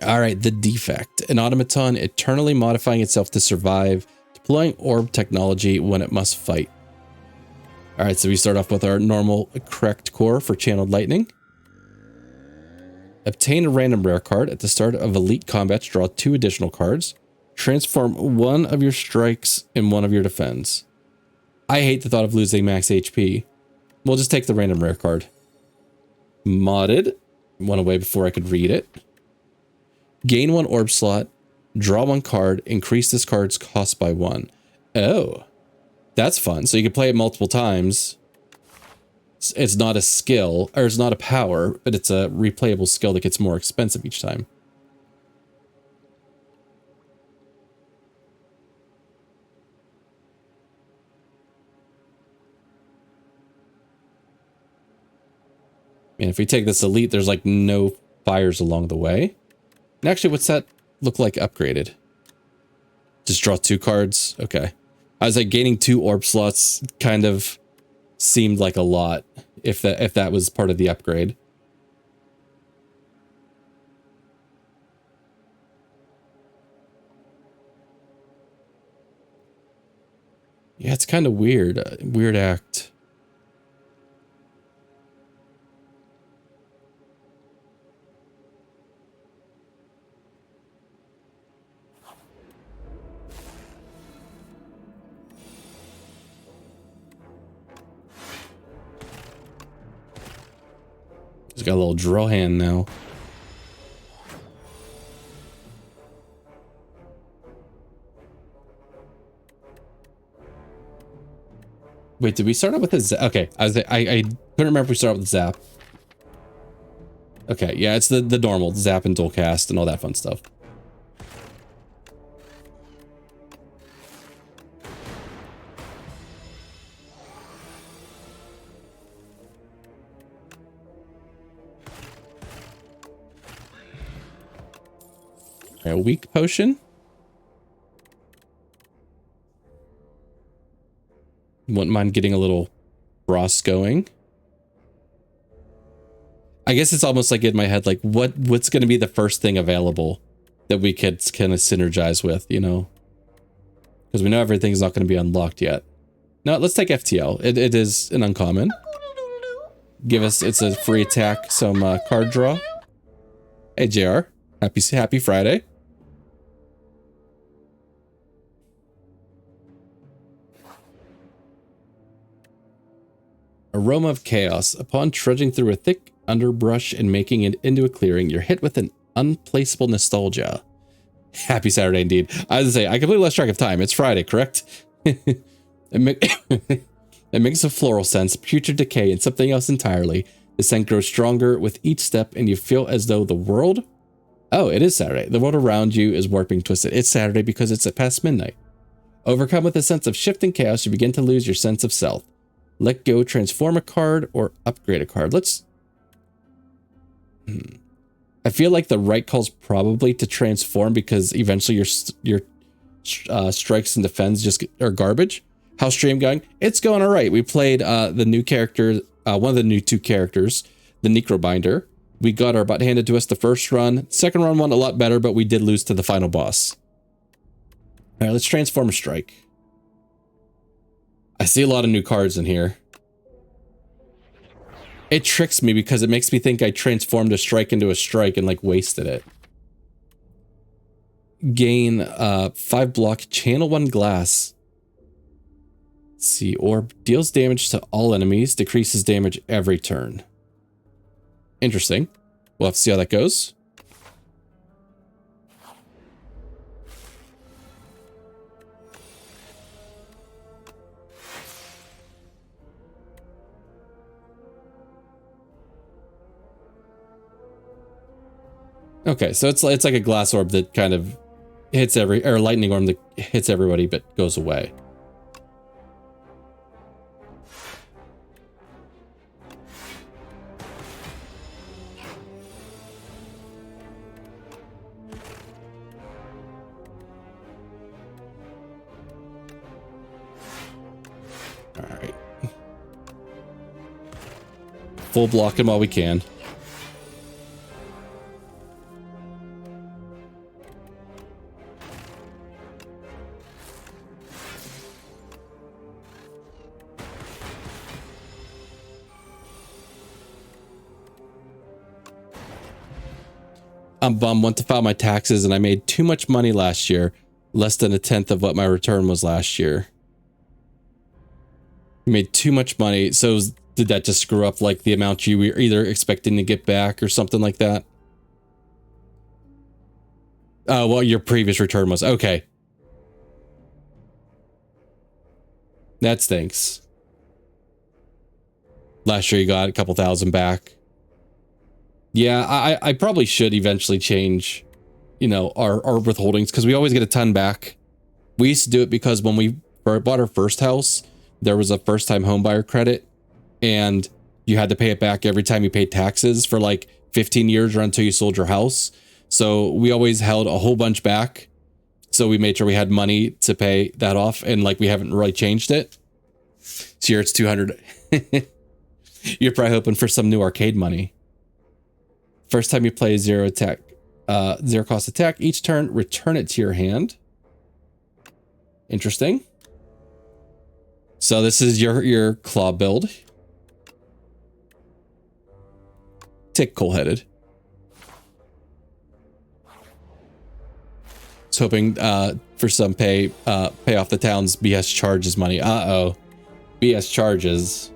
All right, the Defect. An automaton eternally modifying itself to survive, deploying orb technology when it must fight. All right, so we start off with our normal correct core for channeled lightning. Obtain a random rare card at the start of elite combat to draw 2 additional cards. Transform one of your strikes in one of your defense. I hate the thought of losing max HP. We'll just take the random rare card. Modded. Went away before I could read it. Gain 1 orb slot. Draw 1 card. Increase this card's cost by 1. Oh. That's fun. So you can play it multiple times. It's not a skill, or it's not a power, but it's a replayable skill that gets more expensive each time. And if we take this elite, there's like no fires along the way. And actually, what's that look like upgraded? Just draw 2 cards? Okay. I was like, gaining 2 orb slots kind of seemed like a lot if that was part of the upgrade. Yeah, it's kind of weird. Weird act. He's got a little draw hand now. Wait, did we start out with a zap? Okay, I couldn't remember if we started with zap. Okay, yeah, it's the normal zap and dual cast and all that fun stuff. A weak potion. Wouldn't mind getting a little frost going. I guess it's almost like in my head, like what's going to be the first thing available that we could kind of synergize with, you know? Because we know everything's not going to be unlocked yet. No, let's take FTL. It is an uncommon. Give us, it's a free attack, some card draw. Hey, JR. Happy Friday. Aroma of Chaos. Upon trudging through a thick underbrush and making it into a clearing, you're hit with an unplaceable nostalgia. Happy Saturday indeed. I was gonna say, I completely lost track of time. It's Friday, correct? It makes a floral sense, putrid decay, and something else entirely. The scent grows stronger with each step, and you feel as though the world... Oh, it is Saturday. The world around you is warping twisted. It's Saturday because it's past midnight. Overcome with a sense of shifting chaos, you begin to lose your sense of self. Let go, transform a card, or upgrade a card. Let's... I feel like the right call's probably to transform because eventually your strikes and defense just are garbage. How's stream going? It's going all right. We played the new character, one of the new 2 characters, the Necrobinder. We got our butt handed to us the first run. Second run went a lot better, but we did lose to the final boss. All right, let's transform a strike. I see a lot of new cards in here. It tricks me because it makes me think I transformed a strike into a strike and like wasted it. Gain 5 block, channel 1 glass. Let's see, orb deals damage to all enemies, decreases damage every turn. Interesting. We'll have to see how that goes. Okay, so it's like a glass orb that kind of hits or a lightning orb that hits everybody but goes away. All right. Full block him while we can. I'm bummed. Went to file my taxes and I made too much money last year. Less than 1/10 of what my return was last year. You made too much money. So did that just screw up like the amount you were either expecting to get back or something like that? Well, your previous return was. Okay. That stinks. Last year you got a couple thousand back. Yeah, I probably should eventually change, you know, our withholdings, because we always get a ton back. We used to do it because when we bought our first house, there was a first time home buyer credit and you had to pay it back every time you paid taxes for like 15 years or until you sold your house. So we always held a whole bunch back. So we made sure we had money to pay that off, and like we haven't really changed it. So here it's 200. You're probably hoping for some new arcade money. First time you play zero cost attack, each turn, return it to your hand. Interesting. So this is your claw build. Tick coal-headed. It's hoping for some pay off the town's BS charges money. Uh-oh. BS charges.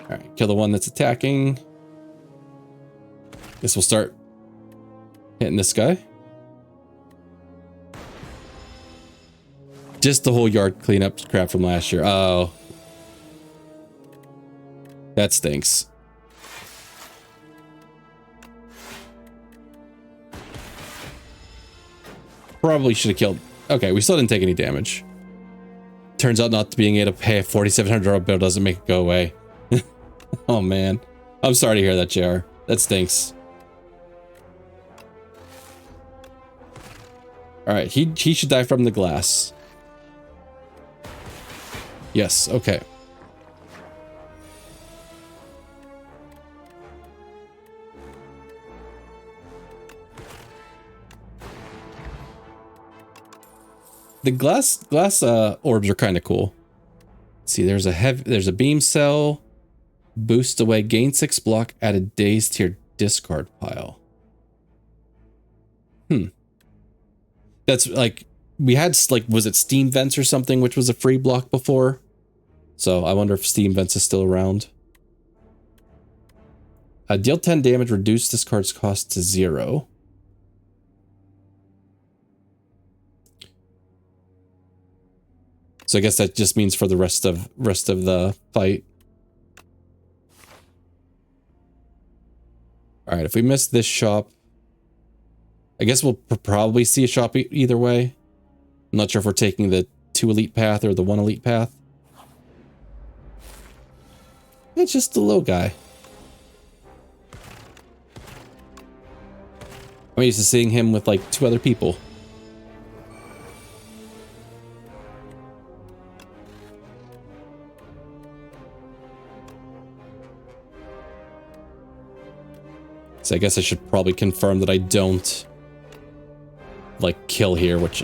All right, kill the one that's attacking. Guess we'll start hitting this guy. Just the whole yard cleanup crap from last year. Oh. That stinks. Probably should have killed. Okay, we still didn't take any damage. Turns out not being able to pay a $4,700 bill doesn't make it go away. Oh man. I'm sorry to hear that, JR. That stinks. Alright, he should die from the glass. Yes, okay. The glass orbs are kind of cool. Let's see, there's a beam cell. Boost away, gain 6 block, add a daze to your discard pile. That's like, we had like, was it Steam Vents or something, which was a free block before? So I wonder if Steam Vents is still around. Deal 10 damage, reduce discard's cost to 0. So I guess that just means for the rest of the fight. All right, if we miss this shop, I guess we'll probably see a shop either way. I'm not sure if we're taking the 2 elite path or the 1 elite path. It's just a little guy. I'm used to seeing him with like 2 other people. So I guess I should probably confirm that I don't like kill here, which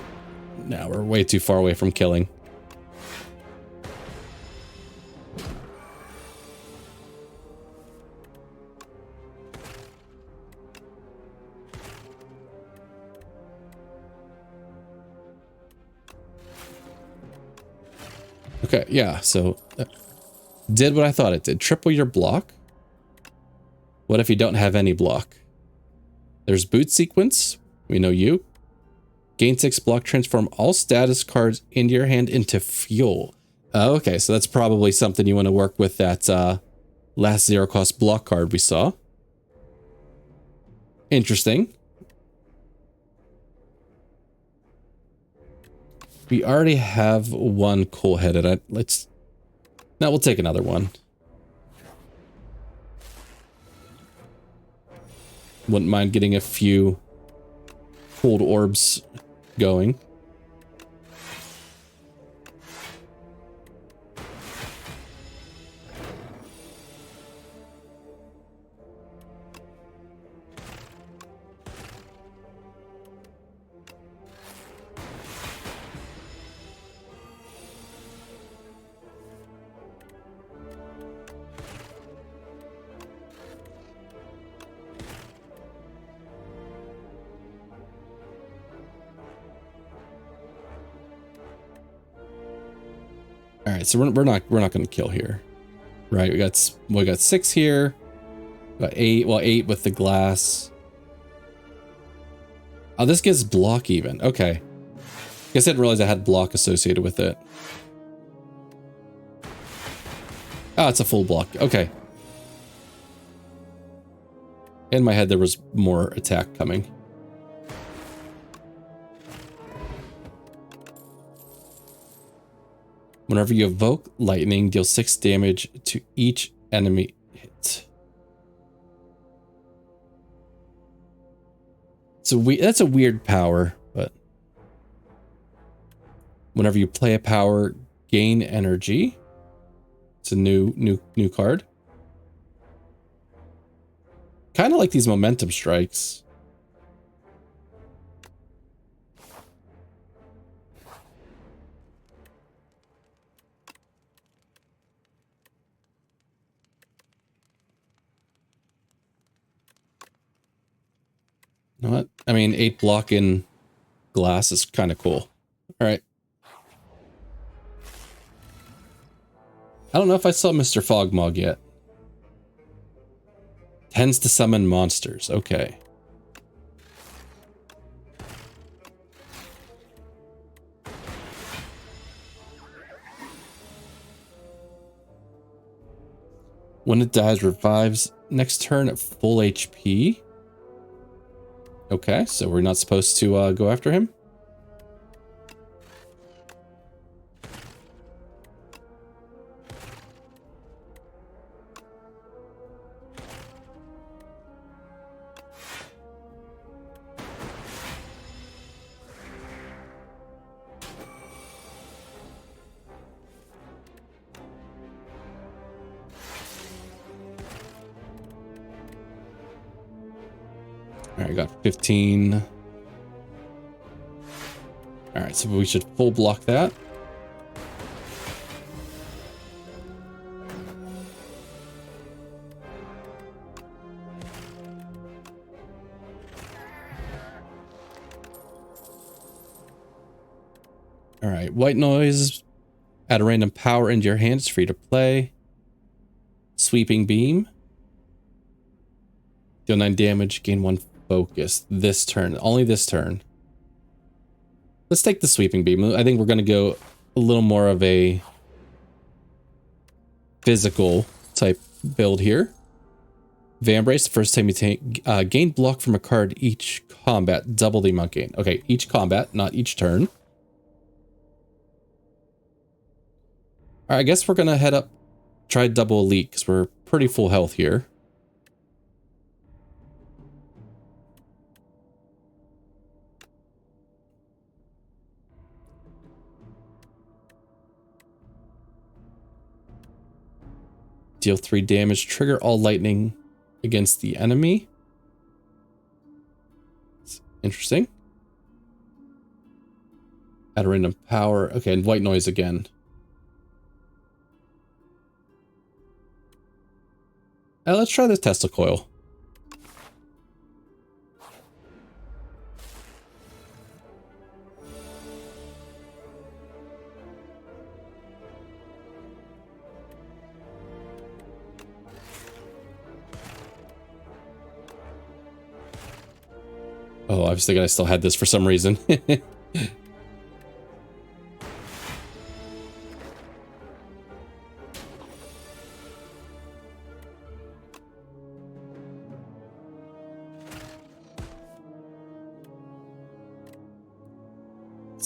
now we're way too far away from killing. Okay, yeah, so did what I thought it did. Triple your block. What if you don't have any block? There's boot sequence. We know you. Gain 6 block, transform all status cards into your hand into fuel. Okay, so that's probably something you want to work with that last 0 cost block card we saw. Interesting. We already have 1 coal-headed. Now we'll take another one. Wouldn't mind getting a few cold orbs going. right, so we're not going to kill here, right? We got 6 here, we got 8. Well, 8 with the glass. Oh, this gives block even. Okay, guess I didn't realize I had block associated with it. Oh, it's a full block. Okay. In my head, there was more attack coming. Whenever you evoke lightning, deal 6 damage to each enemy hit. So that's a weird power, but whenever you play a power, gain energy. It's a new card. Kind of like these momentum strikes. You know what? I mean, 8 block in glass is kind of cool. All right. I don't know if I saw Mr. Fogmog yet. Tends to summon monsters. Okay. When it dies, revives next turn at full HP. Okay, so we're not supposed to go after him? Alright, got 15. Alright, so we should full block that. Alright, white noise. Add a random power into your hand. It's free to play. Sweeping beam. Deal 9 damage, gain 1 focus this turn. Only this turn. Let's take the sweeping beam. I think we're going to go a little more of a physical type build here. Vambrace, the first time you take gain block from a card each combat, double the amount gain. Okay, each combat, not each turn. Alright, I guess we're going to head up, try double elite, because we're pretty full health here. Deal 3 damage, trigger all lightning against the enemy. It's interesting. Add a random power. Okay, and white noise again. Let's try the Tesla coil. Oh, I was thinking I still had this for some reason. Let's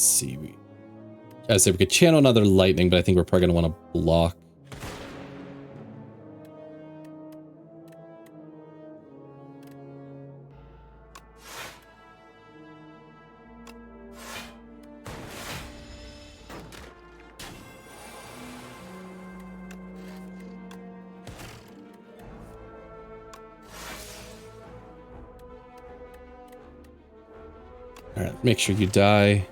see. I said we could channel another lightning, but I think we're probably going to want to block. Alright, make sure you die.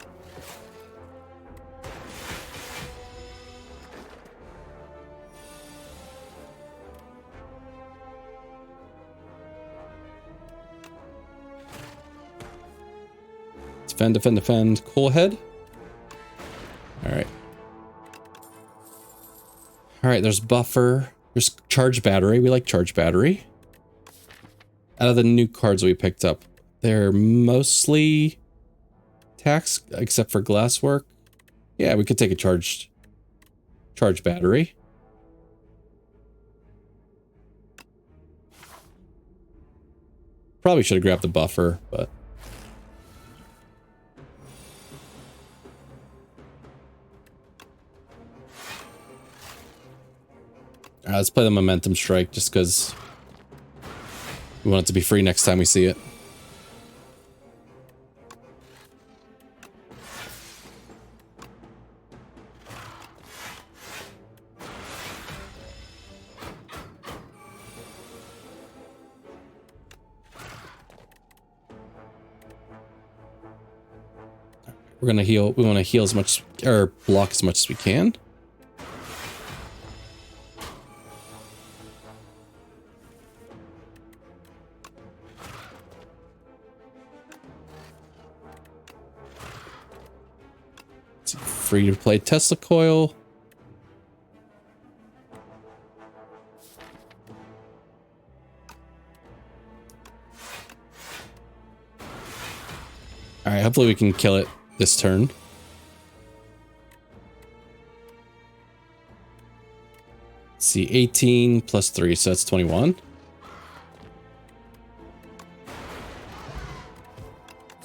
Defend, defend, defend. Cool head. Alright. All right, there's buffer. There's charge battery. We like charge battery. Out of the new cards we picked up, they're mostly tax, except for glasswork. Yeah, we could take a charge battery. Probably should have grabbed the buffer, but let's play the momentum strike just because we want it to be free next time we see it. We're gonna heal. We want to heal as much, or block as much as we can. It's free to play Tesla coil. All right, hopefully we can kill it this turn. Let's see, 18 plus 3, so that's 21.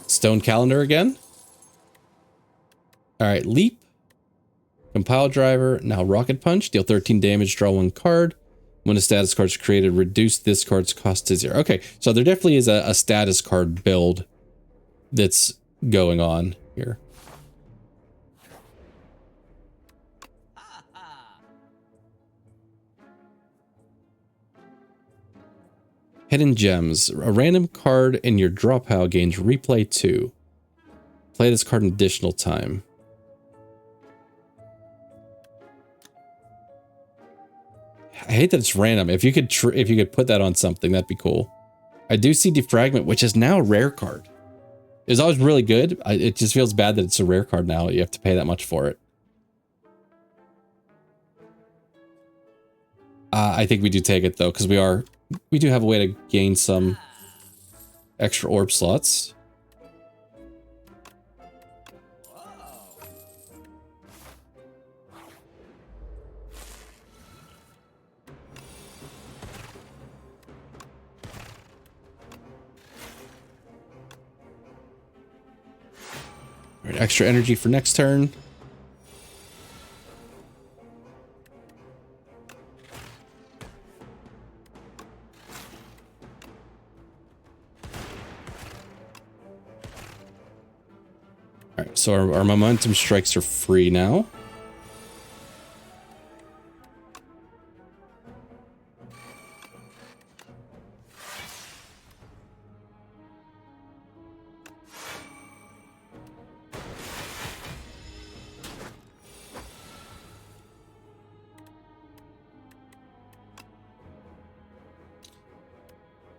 Stone calendar again. All right, leap. Compile driver. Now rocket punch. Deal 13 damage, draw 1 card. When a status card is created, reduce this card's cost to 0. Okay, so there definitely is a status card build that's going on here. Hidden gems. A random card in your draw pile gains replay 2. Play this card an additional time. I hate that it's random. If you could put that on something, that'd be cool. I do see Defragment, which is now a rare card. It was always really good. It just feels bad that it's a rare card now. You have to pay that much for it. I think we do take it though, because we do have a way to gain some extra orb slots. All right, extra energy for next turn. All right, so our momentum strikes are free now.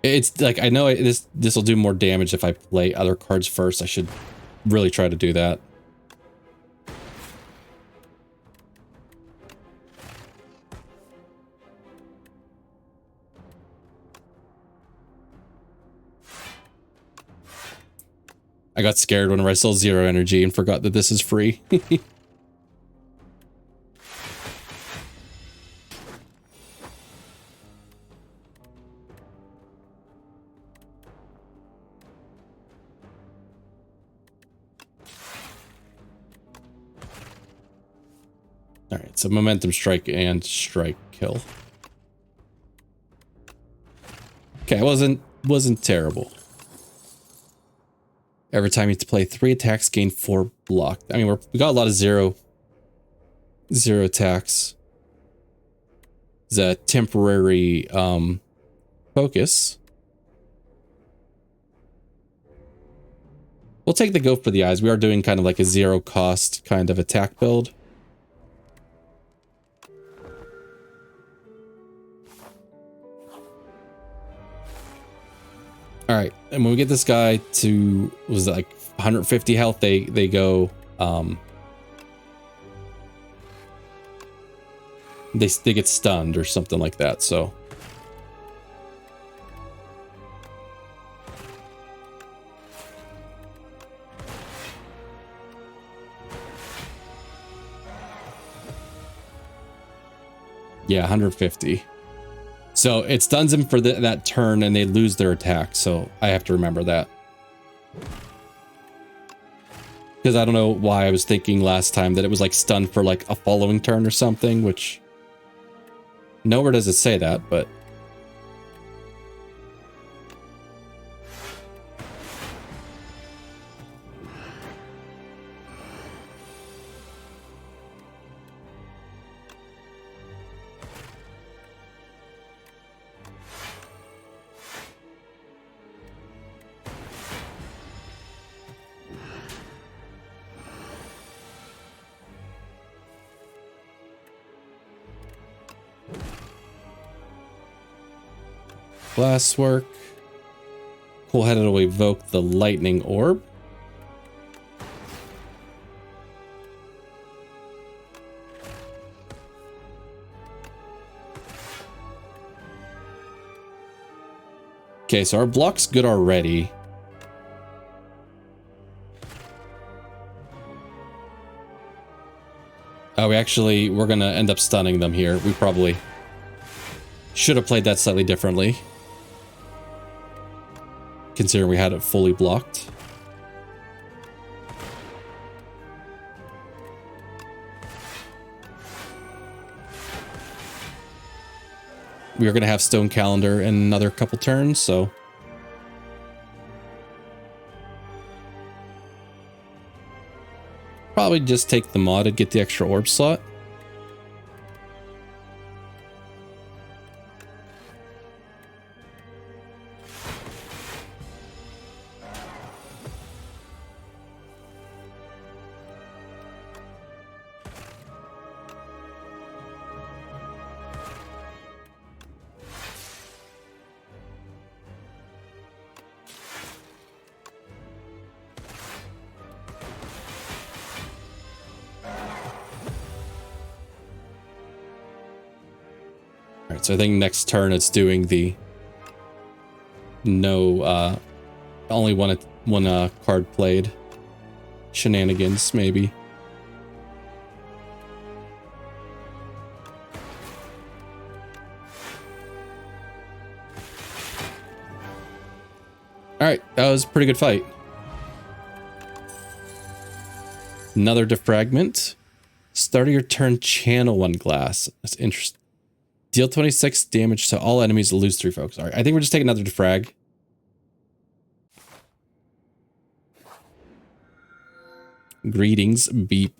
It's like, I know this will do more damage if I play other cards first. I should really try to do that. I got scared whenever I saw 0 energy and forgot that this is free. All right, so momentum strike and strike kill. Okay, it wasn't terrible. Every time you have to play 3 attacks, gain 4 block. I mean, we got a lot of zero attacks. It's a temporary focus. We'll take the go for the eyes. We are doing kind of like a 0 cost kind of attack build. All right, and when we get this guy to, was it like 150 health, they go, they get stunned or something like that, so. Yeah, 150. So it stuns them for that turn and they lose their attack, so I have to remember that. Because I don't know why I was thinking last time that it was like stunned for like a following turn or something, which nowhere does it say that, but glasswork. Cool-headed will evoke the lightning orb. Okay, so our block's good already. Oh, we're gonna end up stunning them here. We probably should have played that slightly differently, considering we had it fully blocked. We are going to have Stone Calendar in another couple turns, so probably just take the mod and get the extra orb slot. So I think next turn it's doing the only one card played shenanigans, maybe. All right, that was a pretty good fight. Another defragment. Start of your turn, channel one glass. That's interesting. Deal 26 damage to all enemies, lose 3 focus. All right, I think we're just taking another defrag. Greetings, beep.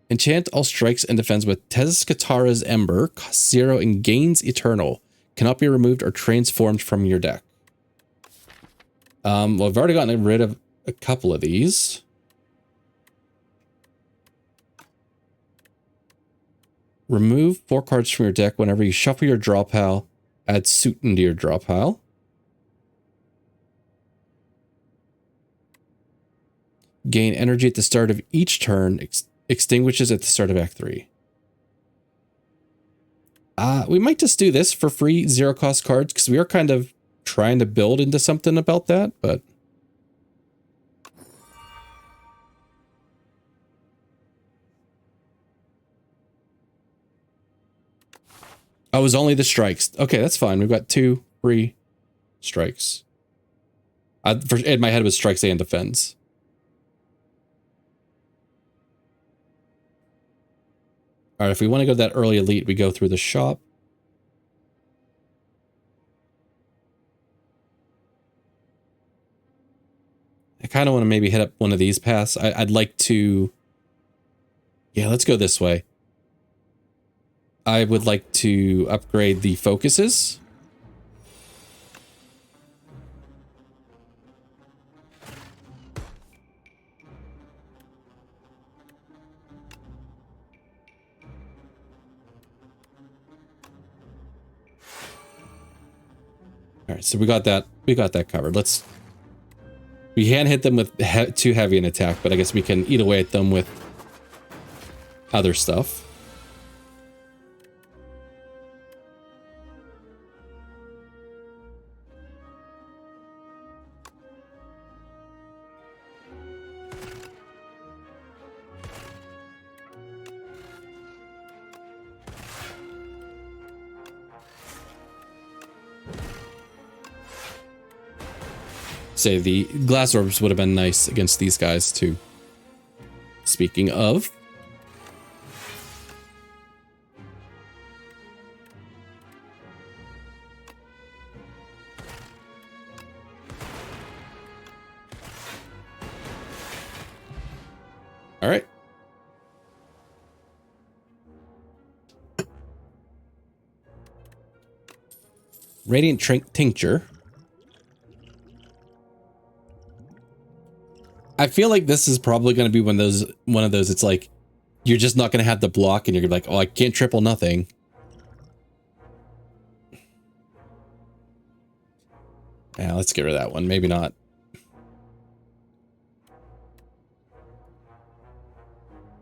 Enchant all strikes and defends with Tezcatara's Ember, costs 0 and gains eternal. Cannot be removed or transformed from your deck. Well, I've already gotten rid of a couple of these. Remove 4 cards from your deck whenever you shuffle your draw pile. Add suit into your draw pile. Gain energy at the start of each turn. Extinguishes at the start of Act 3. We might just do this for free 0-cost cards because we are kind of trying to build into something about that, but oh, it was only the strikes. Okay, that's fine. We've got 2 free strikes. In my head it was strikes and defends. All right, if we want to go to that early elite, we go through the shop. I kind of want to maybe hit up one of these paths. I'd like to... Yeah, let's go this way. I would like to upgrade the focuses. All right, so we got that covered. We can't hit them with too heavy an attack, but I guess we can eat away at them with other stuff. Say the glass orbs would have been nice against these guys too. Speaking of. All right. Radiant Tincture. I feel like this is probably going to be one of those. It's like you're just not going to have the block, and you're like, oh, I can't triple nothing. Yeah, let's get rid of that one. Maybe not.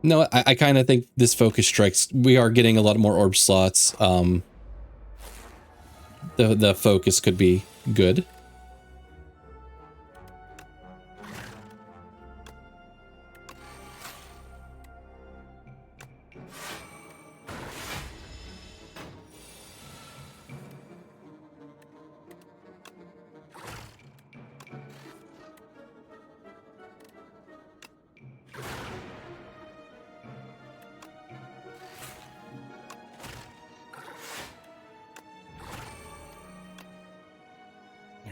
No, I kind of think this focus strikes. We are getting a lot more orb slots. The focus could be good.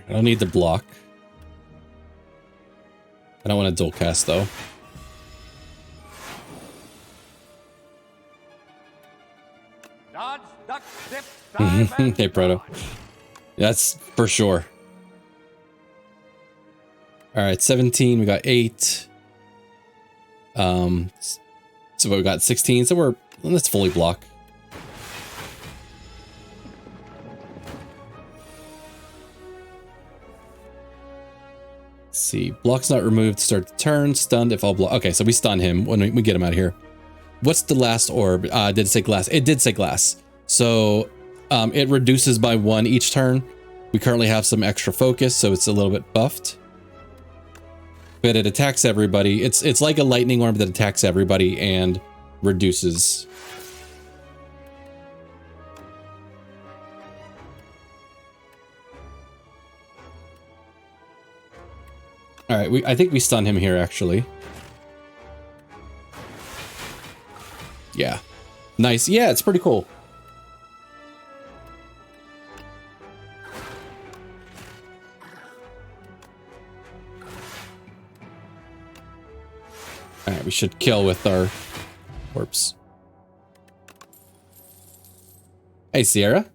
I don't need the block. I don't want to dual cast though. Dodge, duck, dip, dive, and Hey, Proto. dodge. That's for sure. All right, 17. We got 8. So we got 16. So let's fully block. Let's see, block's not removed. Start the turn. Stunned if all block. Okay, so we stun him when we get him out of here. What's the last orb? Did it say glass? It did say glass. So it reduces by 1 each turn. We currently have some extra focus, so it's a little bit buffed. But it attacks everybody. It's like a lightning orb that attacks everybody and reduces. All right, I think we stun him here actually. Yeah. Nice. Yeah, it's pretty cool. All right, we should kill with our orbs. Hey, Sierra.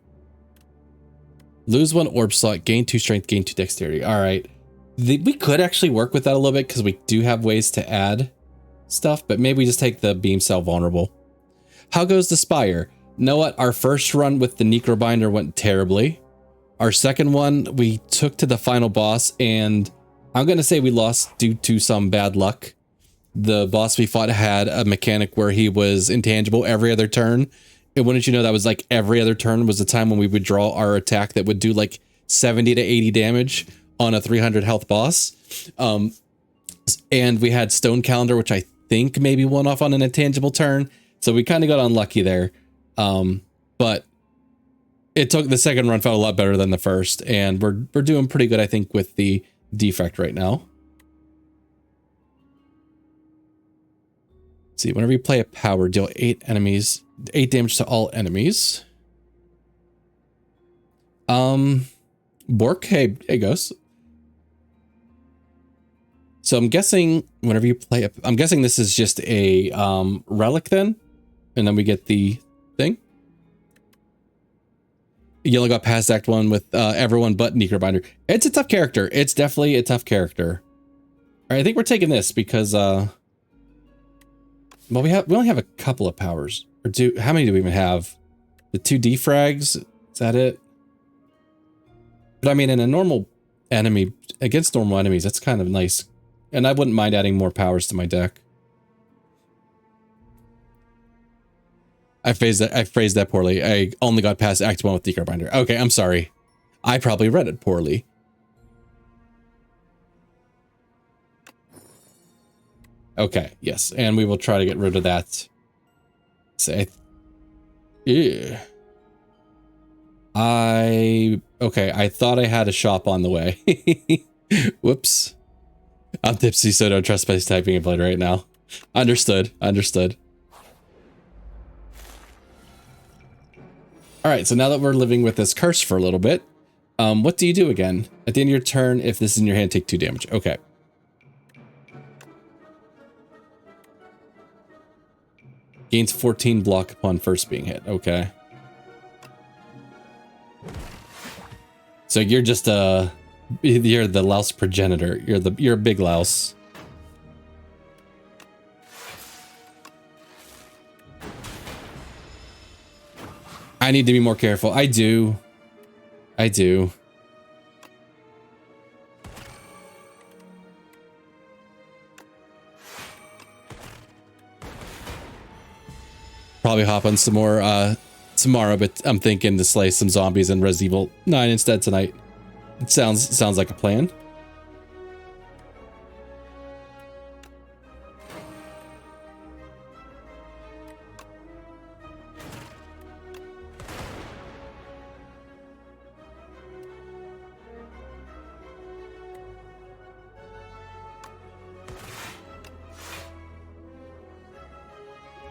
Lose 1 orb slot, gain 2 strength, gain 2 dexterity. All right. We could actually work with that a little bit because we do have ways to add stuff, but maybe we just take the beam cell vulnerable. How goes the Spire? Know what? Our first run with the Necrobinder went terribly. Our second one, we took to the final boss, and I'm going to say we lost due to some bad luck. The boss we fought had a mechanic where he was intangible every other turn. And wouldn't you know, that was like every other turn was the time when we would draw our attack that would do like 70 to 80 damage on a 300 health boss. And we had Stone Calendar, which I think maybe won off on an intangible turn. So we kind of got unlucky there. But the second run felt a lot better than the first. And we're doing pretty good, I think, with the Defect right now. Let's see, whenever you play a power, deal 8 damage to all enemies. Bork, hey Ghost. So I'm guessing whenever you play I'm guessing this is just a relic then, and then we get the thing. Yellow got past Act 1 with everyone but Necrobinder. It's a tough character. It's definitely a tough character. All right, I think we're taking this because well, we only have a couple of powers. Or how many do we even have? The 2 defrags? Is that it? But I mean, in a normal enemy, against normal enemies, that's kind of nice. And I wouldn't mind adding more powers to my deck. I phrased that poorly. I only got past Act 1 with Necrobinder. Okay, I'm sorry. I probably read it poorly. Okay, yes, and we will try to get rid of that. Say, yeah. Okay, I thought I had a shop on the way. Whoops. I'm tipsy, so don't trust my typing ability right now. Understood. Understood. All right, so now that we're living with this curse for a little bit, what do you do again? At the end of your turn, if this is in your hand, take 2 damage. Okay. Gains 14 block upon first being hit. Okay. So you're just you're the louse progenitor. You're a big louse. I need to be more careful. I do. I do. Probably hop on some more tomorrow, but I'm thinking to slay some zombies in Resident Evil 9 instead tonight. It sounds like a plan.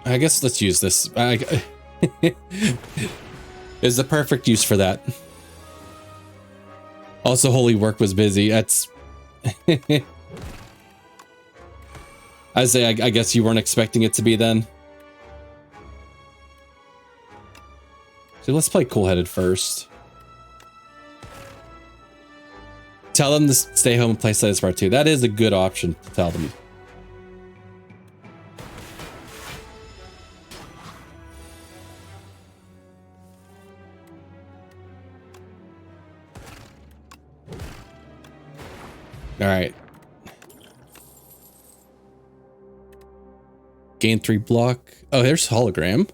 I guess let's use this. Is the perfect use for that. Also, Holy Work was busy. That's... I say, I guess you weren't expecting it to be then. So let's play cool-headed first. Tell them to stay home and play Slay the Spire 2. That is a good option to tell them. All right. Gain 3 block. Oh, there's hologram.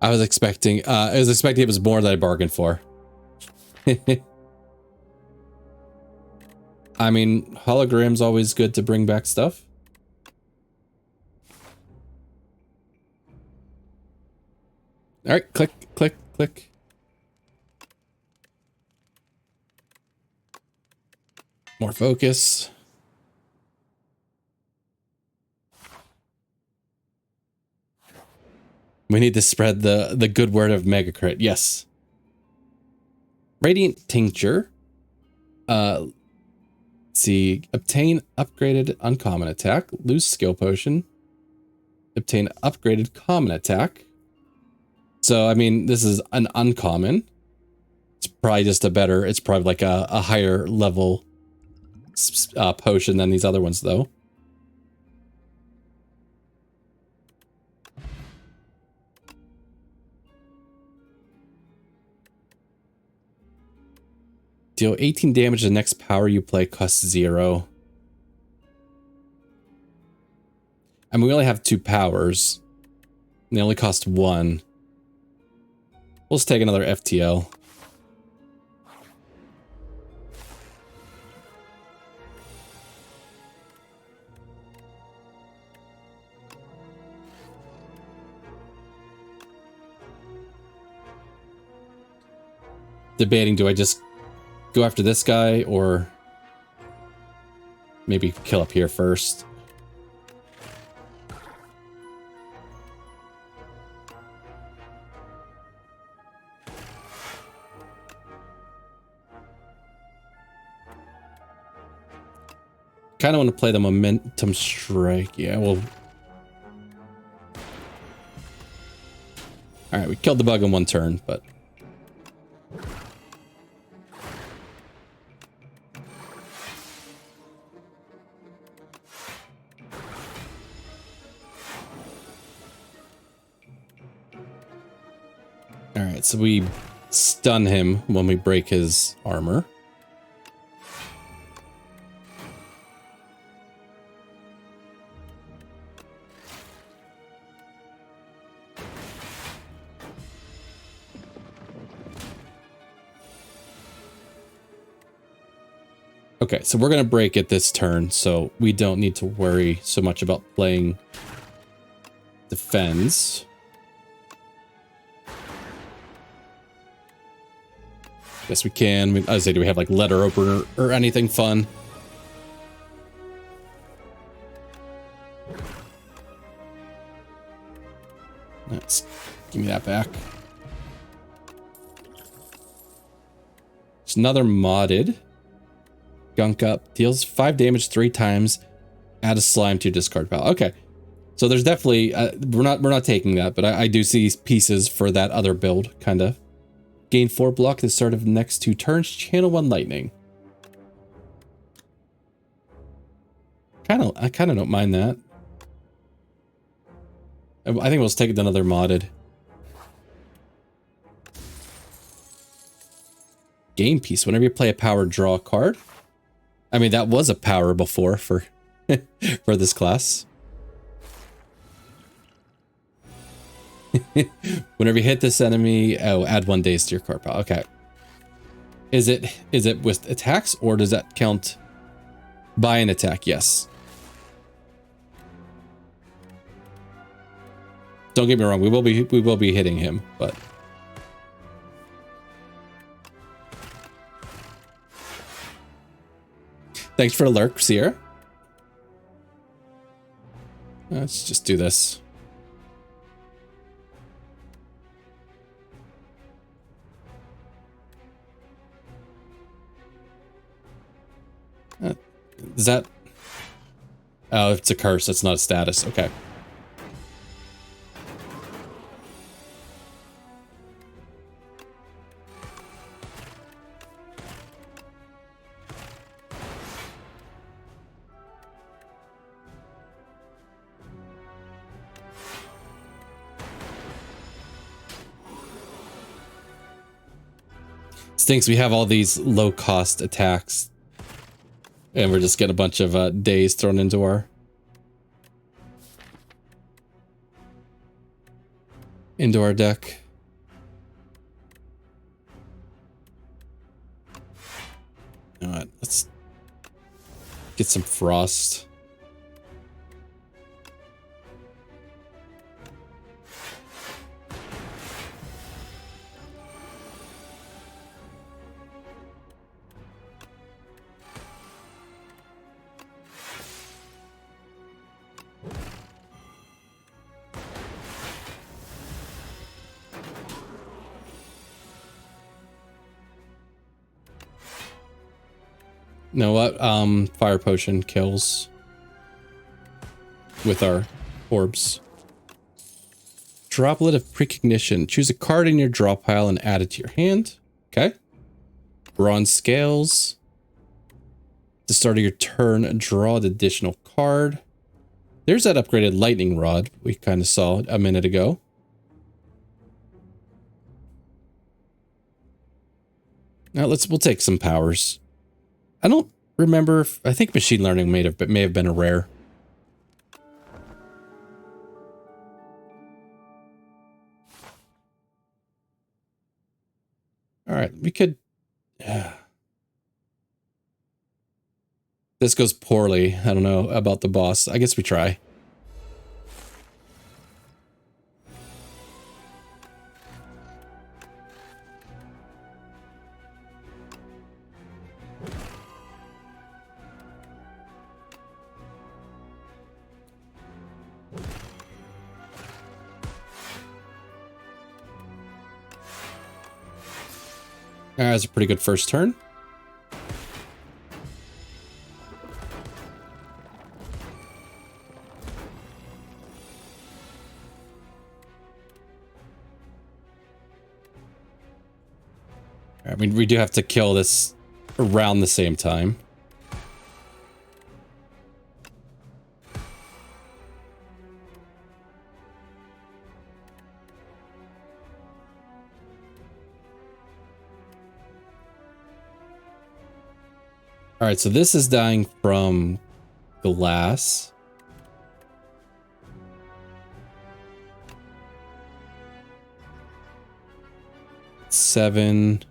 I was expecting it was more than I bargained for. I mean, hologram's always good to bring back stuff. All right, click, click, click. More focus. We need to spread the good word of Mega Crit. Yes. Radiant Tincture. Let's see. Obtain upgraded uncommon attack. Lose skill potion. Obtain upgraded common attack. So, I mean, this is an uncommon. It's probably just a better, it's probably like a higher level potion than these other ones, though. Deal 18 damage. The next power you play costs 0. I mean, we only have 2 powers. And they only cost 1. We'll just take another FTL. Debating, do I just go after this guy or maybe kill up here first? Kind of want to play the momentum strike. Yeah, well. All right, we killed the bug in 1 turn, but. All right, so we stun him when we break his armor. Okay, so we're going to break it this turn, so we don't need to worry so much about playing defense. Yes, we can. I was say, do we have like letter opener or anything fun? Let's give me that back. It's another modded. Gunk up. Deals 5 damage 3 times. Add a slime to your discard pile. Okay. So there's definitely we're not taking that, but I do see pieces for that other build, kind of. Gain 4 block at the start of the next 2 turns. Channel 1 lightning. I kind of don't mind that. I think we'll just take another modded. Game piece. Whenever you play a power, draw a card. I mean, that was a power before for for this class. Whenever you hit this enemy, oh, add 1 days to your card pile. Okay. Is it with attacks, or does that count by an attack? Yes. Don't get me wrong, we will be hitting him, but thanks for the lurk, Sierra. Let's just do this. Is that... Oh, it's a curse. It's not a status. Okay. Stinks we have all these low-cost attacks. And we're just getting a bunch of days thrown into our deck. All right, let's get some frost. You know what? Fire potion kills with our orbs. Droplet of precognition. Choose a card in your draw pile and add it to your hand. Okay. Bronze scales. At the start of your turn, draw an additional card. There's that upgraded lightning rod we kind of saw a minute ago. Now we'll take some powers. I don't remember if, I think machine learning may have been a rare. All right, we could. This goes poorly. I don't know about the boss. I guess we try. That's a pretty good first turn. I mean, we do have to kill this around the same time. All right, so this is dying from glass. Seven.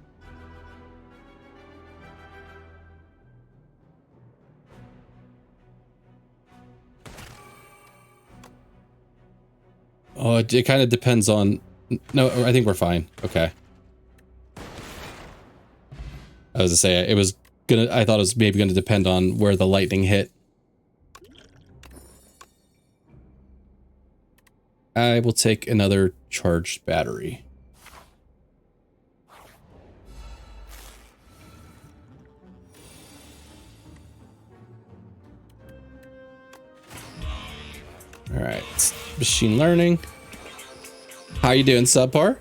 Oh, it kind of depends on... No, I think we're fine. Okay. I was to say I thought it was maybe gonna depend on where the lightning hit. I will take another charged battery. All right, machine learning. How you doing, subpar?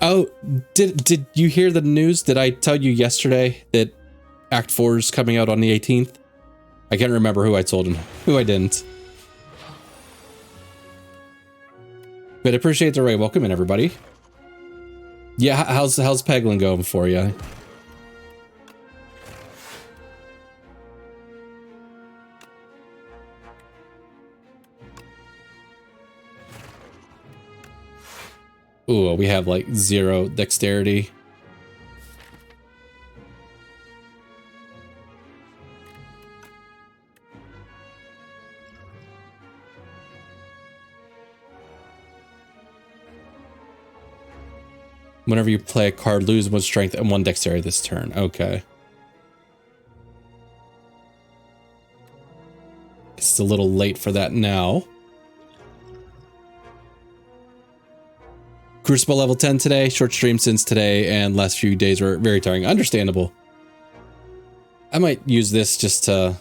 Oh, did you hear the news? Did I tell you yesterday that Act 4 is coming out on the 18th? I can't remember who I told him, who I didn't. But appreciate the raid. Welcome in, everybody. Yeah, how's Peglin going for you? Ooh, we have like 0 dexterity. Whenever you play a card, lose 1 strength and 1 dexterity this turn. Okay. It's a little late for that now. Crucible level 10 today, short stream since today, and last few days were very tiring. Understandable. I might use this just to...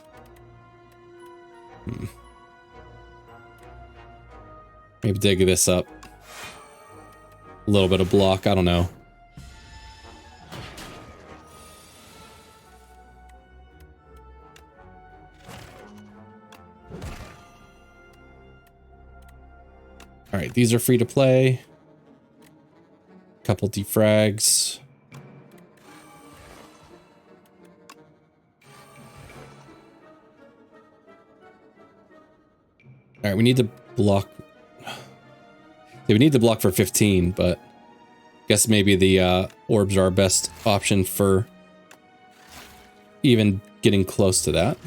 Maybe dig this up. A little bit of block, I don't know. All right, these are free to play. Couple defrags. All right, we need to block. Yeah, we need to block for 15, but I guess maybe the orbs are our best option for even getting close to that.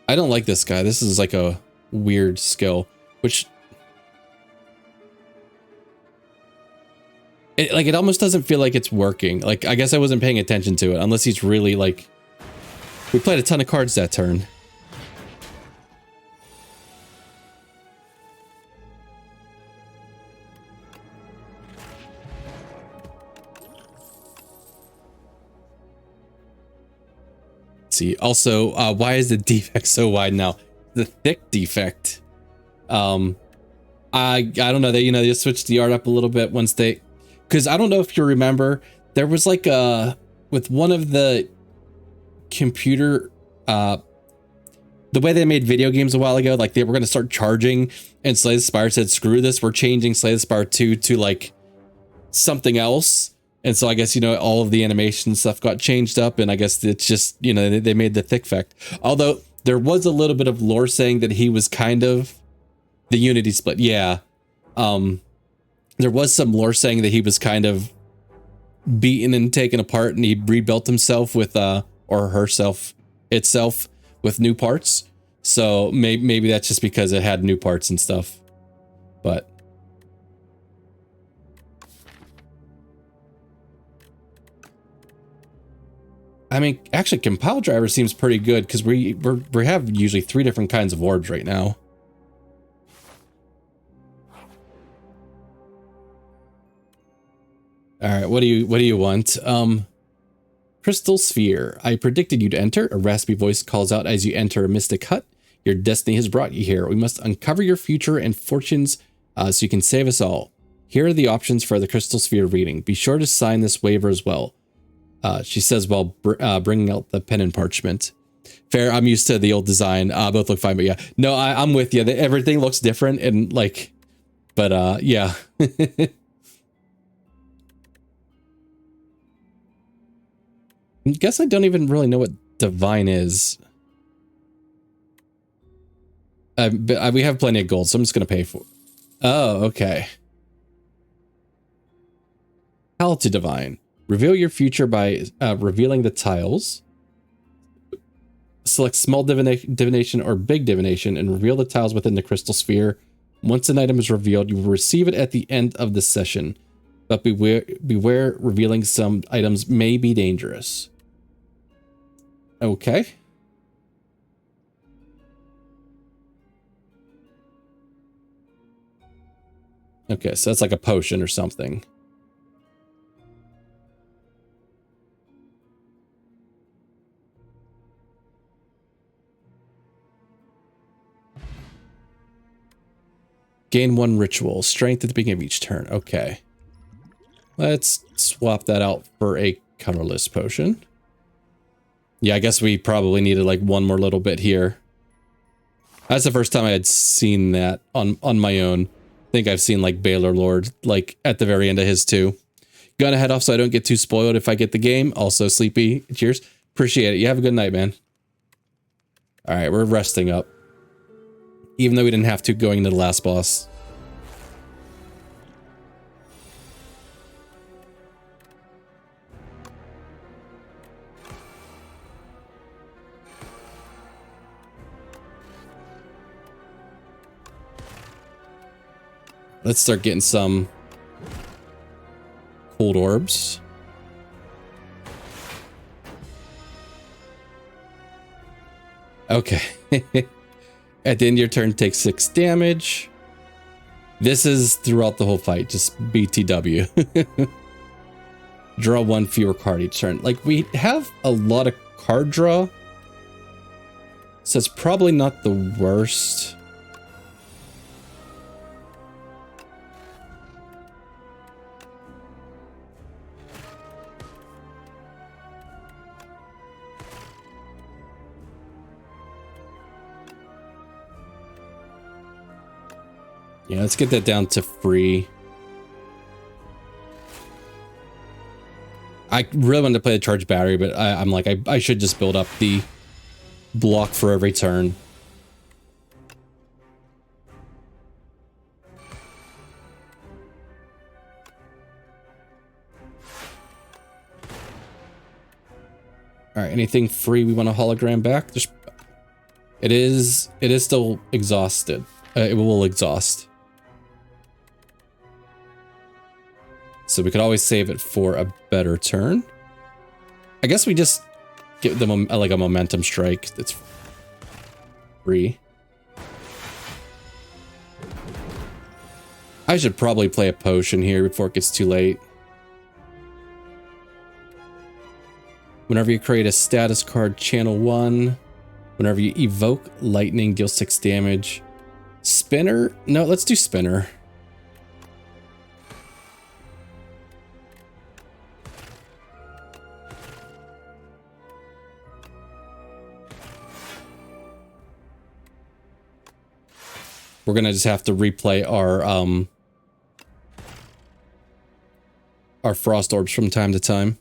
I don't like this guy. This is like a weird skill, which it almost doesn't feel like it's working. Like, I guess I wasn't paying attention to it, unless he's really like... We played a ton of cards that turn. Let's see, also, why is the defect so wide now? The thick defect. I don't know, they switched the art up a little bit once they... Because I don't know if you remember, there was like with one of the computer, the way they made video games a while ago, like they were going to start charging, and Slay the Spire said, screw this, we're changing Slay the Spire 2 to like something else. And so I guess, all of the animation stuff got changed up, and I guess it's just, they made the thick effect. Although there was a little bit of lore saying that he was kind of the Unity split. Yeah. There was some lore saying that he was kind of beaten and taken apart, and he rebuilt himself with, or herself itself with new parts. So maybe that's just because it had new parts and stuff. But I mean, actually, Compile Driver seems pretty good because we have usually 3 different kinds of orbs right now. All right, what do you want? Crystal Sphere. I predicted you'd enter. A raspy voice calls out as you enter a mystic hut. Your destiny has brought you here. We must uncover your future and fortunes so you can save us all. Here are the options for the Crystal Sphere reading. Be sure to sign this waiver as well. She says while bringing out the pen and parchment. Fair, I'm used to the old design. Both look fine, but yeah. No, I'm with you. Everything looks different and like, but yeah. I guess I don't even really know what divine is. But we have plenty of gold, so I'm just going to pay for it. Oh, okay. How to divine. Reveal your future by revealing the tiles. Select small divination or big divination and reveal the tiles within the crystal sphere. Once an item is revealed, you will receive it at the end of the session. But beware, revealing some items may be dangerous. Okay. Okay, so that's like a potion or something. Gain 1 ritual. Strength at the beginning of each turn. Okay. Let's swap that out for a colorless potion. Yeah, I guess we probably needed like one more little bit here. That's the first time I had seen that on my own. I think I've seen like Baylor Lord like at the very end of his too. Gonna head off so I don't get too spoiled if I get the game. Also, Sleepy, cheers. Appreciate it. You have a good night, man. All right, we're resting up. Even though we didn't have to going to the last boss. Let's start getting some cold orbs. Okay. At the end of your turn, take 6 damage. This is throughout the whole fight, just BTW. Draw 1 fewer card each turn. Like, we have a lot of card draw. So it's probably not the worst. Yeah, let's get that down to free. I really wanted to play the charge battery, but I'm like, I should just build up the block for every turn. All right, anything free we want to hologram back? Just, it is still exhausted. It will exhaust. So we could always save it for a better turn. I guess we just give them like a momentum strike that's free. I should probably play a potion here before it gets too late. Whenever you create a status card, channel 1. Whenever you evoke lightning, deal 6 damage. Spinner? No, let's do spinner. We're gonna just have to replay our frost orbs from time to time.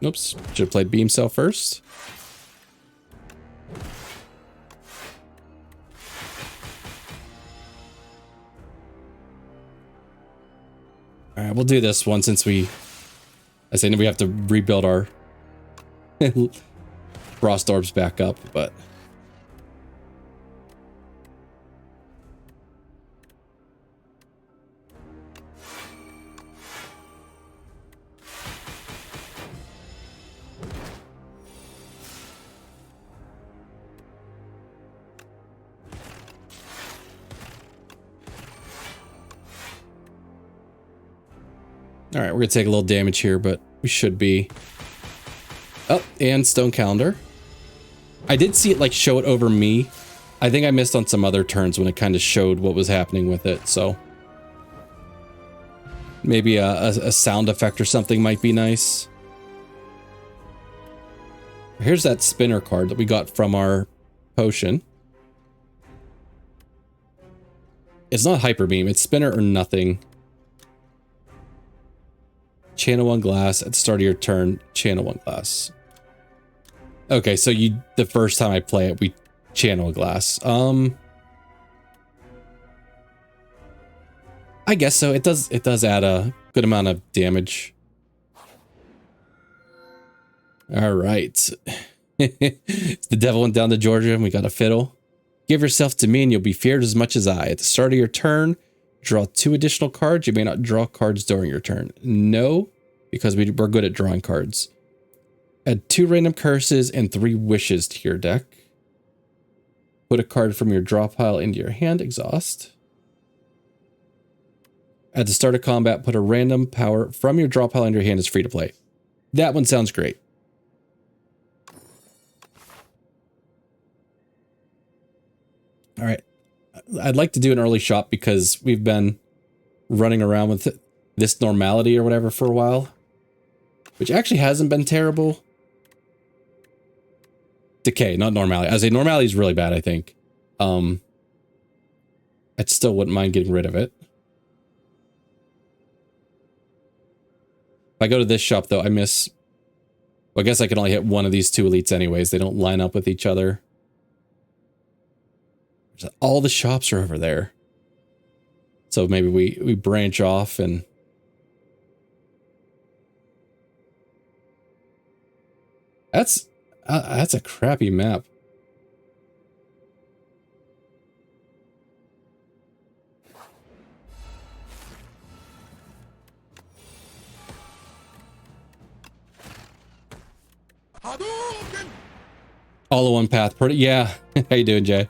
Oops, should have played Beam Cell first. All right, we'll do this one since I say we have to rebuild our frost orbs back up, but all right, we're gonna take a little damage here, but we should be. Oh, and Stone Calendar. I did see it like show it over me. I think I missed on some other turns when it kind of showed what was happening with it, so maybe a sound effect or something might be nice. Here's that spinner card that we got from our potion. It's not Hyper Beam, it's spinner or nothing. Channel 1 glass at the start of your turn. Channel 1 glass. Okay, so the first time I play it, we channel a glass. I guess so. It does add a good amount of damage. All right. The devil went down to Georgia and we got a fiddle. Give yourself to me and you'll be feared as much as I. At the start of your turn, draw 2 additional cards. You may not draw cards during your turn. No, because we're good at drawing cards. Add 2 random curses and 3 wishes to your deck. Put a card from your draw pile into your hand. Exhaust. At the start of combat, put a random power from your draw pile into your hand. It's free to play. That one sounds great. All right. I'd like to do an early shop because we've been running around with this normality or whatever for a while, which actually hasn't been terrible. Decay, not normality. I say normality is really bad, I think. I still wouldn't mind getting rid of it. If I go to this shop, though, I miss... Well, I guess I can only hit one of these 2 elites anyways. They don't line up with each other. All the shops are over there. So maybe we branch off and... That's a crappy map. All in one path. Pretty, yeah. How you doing, Jay?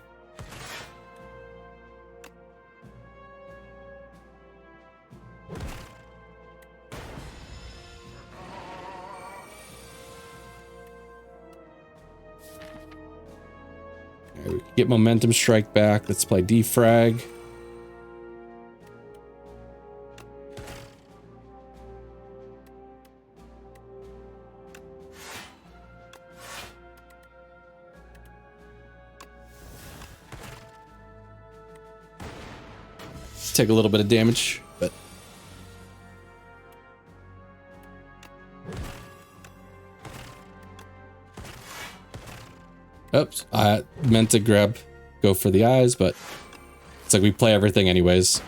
Get momentum strike back. Let's play defrag. Take a little bit of damage, but oops, I meant to go for the eyes, but it's like we play everything anyways.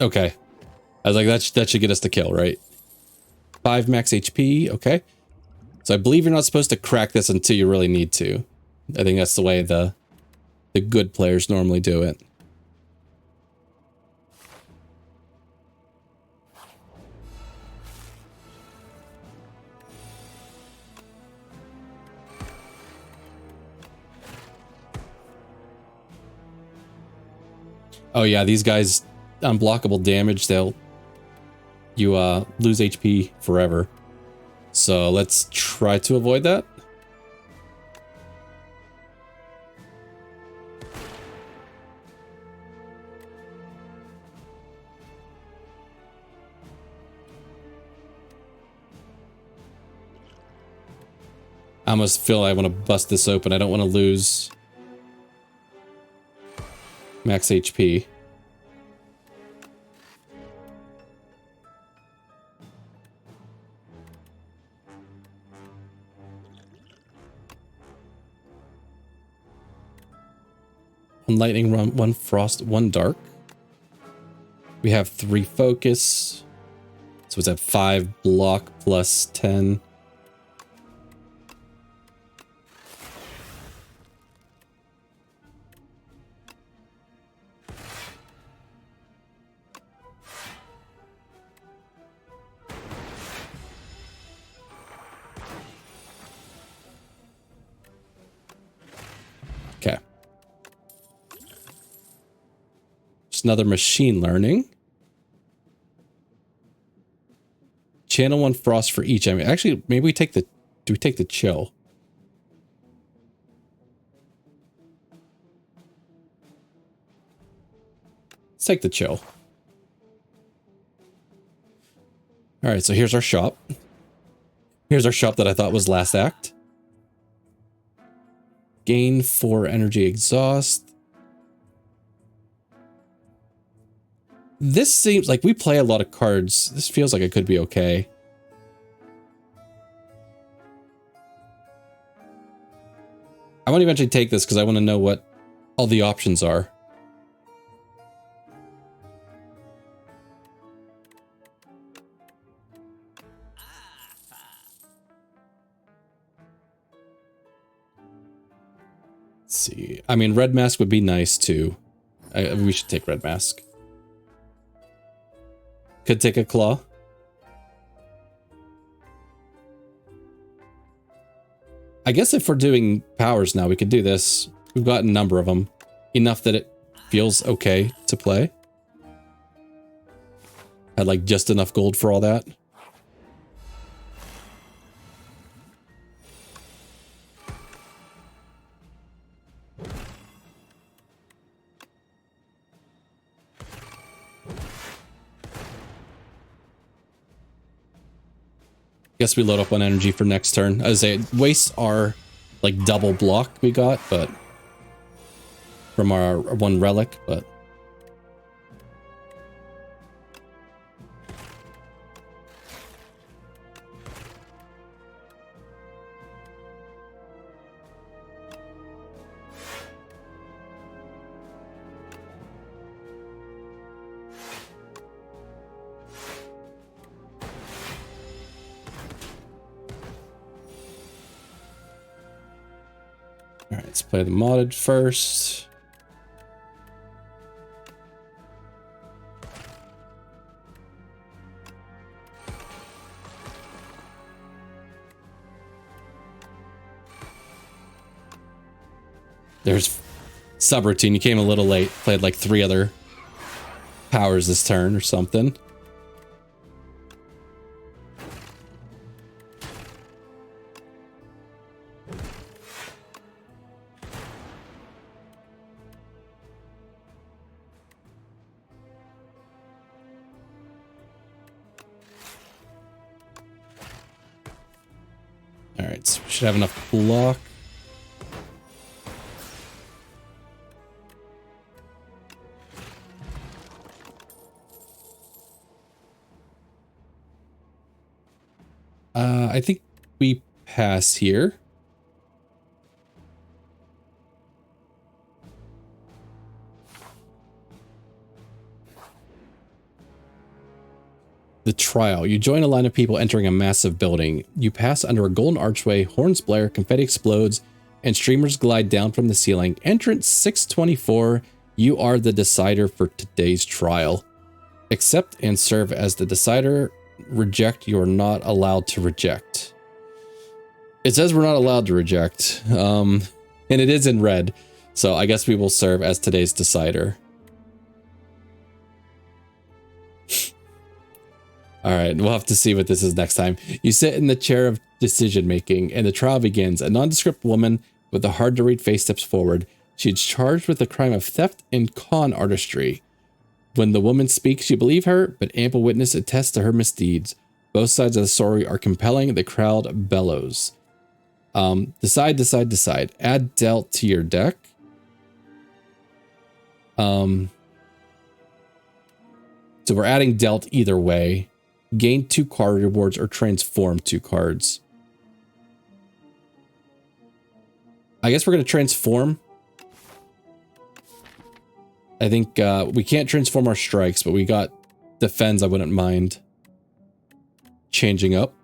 Okay. I was like, that should get us the kill, right? 5 max HP, okay. So I believe you're not supposed to crack this until you really need to. I think that's the way the good players normally do it. Oh yeah, these guys, unblockable damage, you lose HP forever. So let's try to avoid that. I almost feel I want to bust this open. I don't want to lose max HP. One lightning, one frost, 1 dark. We have 3 focus. So it's at 5 block plus 10. Okay. Just another machine learning. Channel 1 frost for each. I mean, actually, maybe we take the... Do we take the chill? Let's take the chill. Alright, so here's our shop. Here's our shop that I thought was last act. Gain 4 energy exhaust. This seems like we play a lot of cards. This feels like it could be okay. I want to eventually take this because I want to know what all the options are. Let's see. I mean, red mask would be nice too. We should take red mask. Could take a claw. I guess if we're doing powers now, we could do this. We've got a number of them. Enough that it feels okay to play. Had like just enough gold for all that. Guess we load up on energy for next turn. As I say, wastes our like double block we got, but from our one relic, but alright, let's play the modded first. There's subroutine. You came a little late. Played like 3 other powers this turn or something. Alright, so we should have enough block. I think we pass here. The trial. You join a line of people entering a massive building. You pass under a golden archway, horns blare, confetti explodes, and streamers glide down from the ceiling. Entrance 624. You are the decider for today's trial. Accept and serve as the decider. Reject, you're not allowed to reject. It says we're not allowed to reject. And it is in red. So I guess we will serve as today's decider. Alright, we'll have to see what this is next time. You sit in the chair of decision making, and the trial begins. A nondescript woman with a hard to read face steps forward. She is charged with the crime of theft and con artistry. When the woman speaks, you believe her, but ample witness attests to her misdeeds. Both sides of the story are compelling. The crowd bellows. Decide, decide, decide. Add dealt to your deck. So we're adding dealt either way. Gain 2 card rewards or transform 2 cards. I guess we're going to transform. I think we can't transform our strikes, but we got defense I wouldn't mind changing up.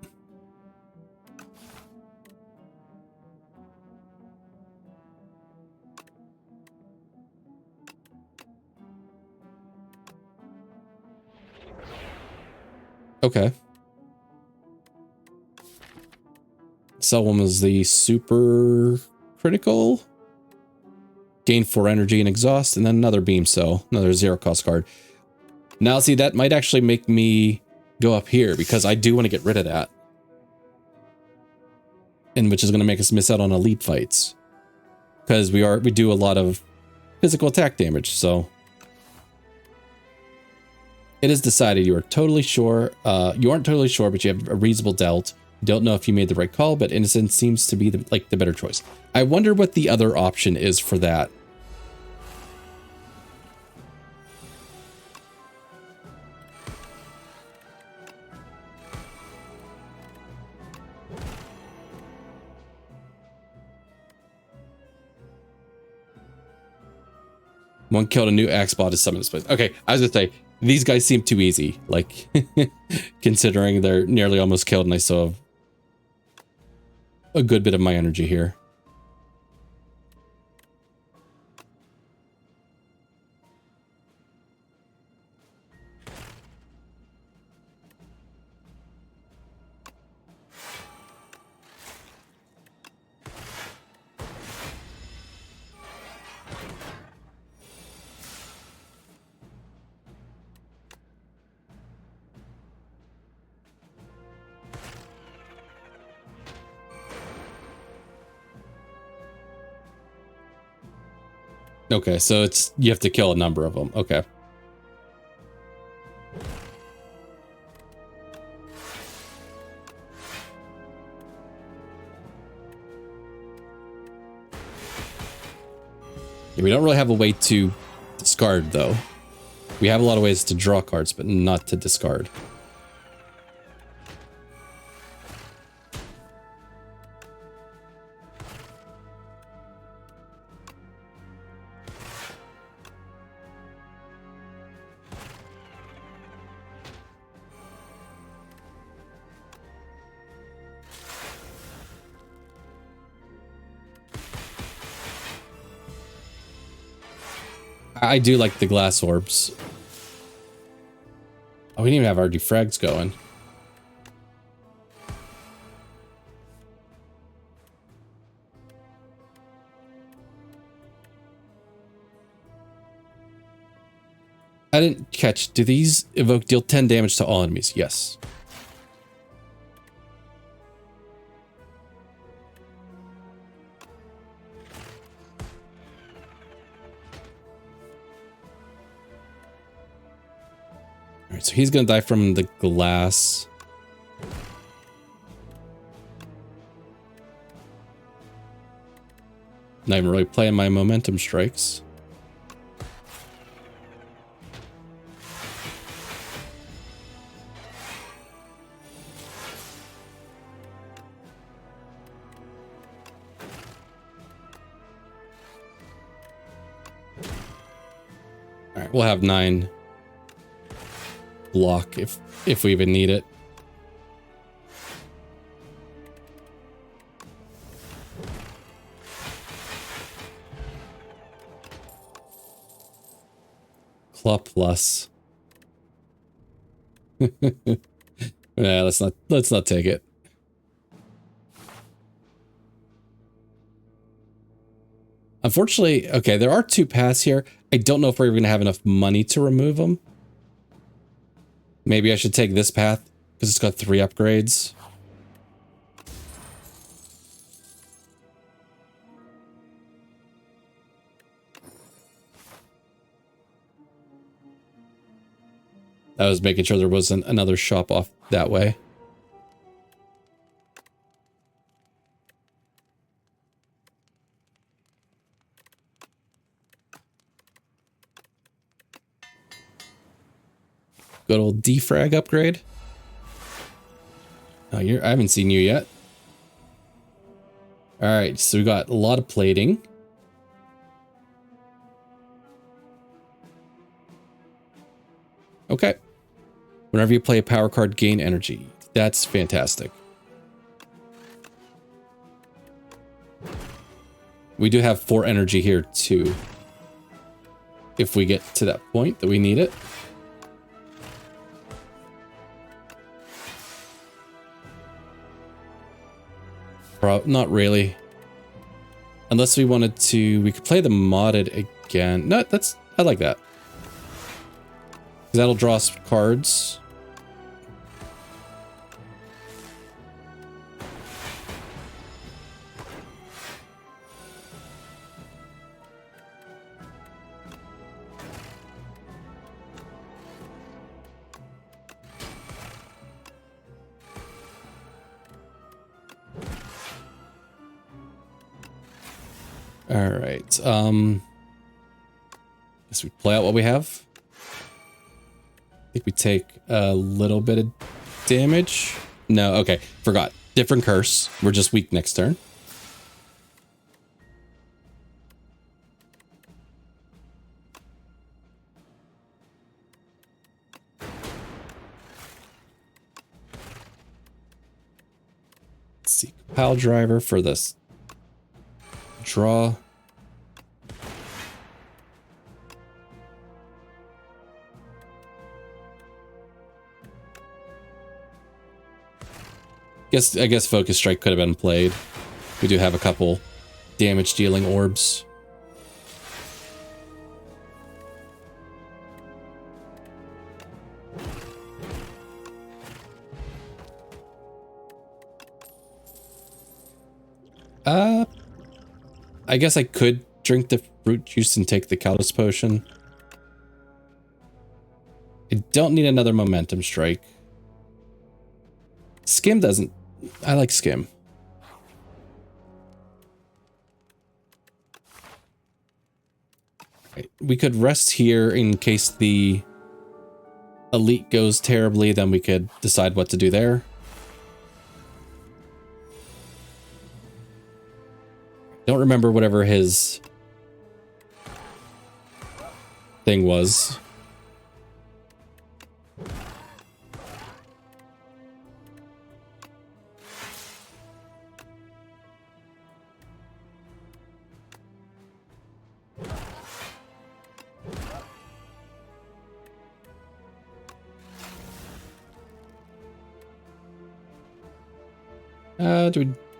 Okay. Sell one was the super critical. Gain 4 energy and exhaust, and then another beam cell, another 0 cost card. Now, see, that might actually make me go up here because I do want to get rid of that. And which is going to make us miss out on elite fights. Because we do a lot of physical attack damage, so. It is decided you are totally sure. You aren't totally sure, but you have a reasonable doubt. You don't know if you made the right call, but innocence seems to be the better choice. I wonder what the other option is for that. One killed a new axe bot is summoned this place. Okay, I was gonna say, these guys seem too easy. Like, considering they're nearly almost killed and I still have a good bit of my energy here. Okay, so it's you have to kill a number of them. Okay. Yeah, we don't really have a way to discard, though. We have a lot of ways to draw cards, but not to discard. I do like the glass orbs. Oh, we didn't even have our defrags going. I didn't catch. Do these evoke deal 10 damage to all enemies? Yes. Alright, so he's gonna die from the glass. Not even really playing my momentum strikes. Alright, we'll have 9 block if we even need it. Claw plus. Yeah, let's not take it. Unfortunately, okay, there are 2 paths here. I don't know if we're even gonna have enough money to remove them. Maybe I should take this path because it's got 3 upgrades. I was making sure there wasn't another shop off that way. Good old defrag upgrade. Oh, I haven't seen you yet. All right, so we got a lot of plating. Okay. Whenever you play a power card, gain energy. That's fantastic. We do have 4 energy here too. If we get to that point that we need it. Not really. Unless we wanted to, we could play the modded again. No, I like that. Because that'll draw us cards. All right. Guess we play out what we have. I think we take a little bit of damage. No, okay. Forgot. Different curse. We're just weak next turn. see. Pile driver for this. Draw. I guess Focus Strike could have been played. We do have a couple damage dealing orbs. I guess I could drink the fruit juice and take the Callus potion. I don't need another momentum strike. Skim doesn't. I like Skim. Right. We could rest here in case the elite goes terribly, then we could decide what to do there. Don't remember whatever his thing was.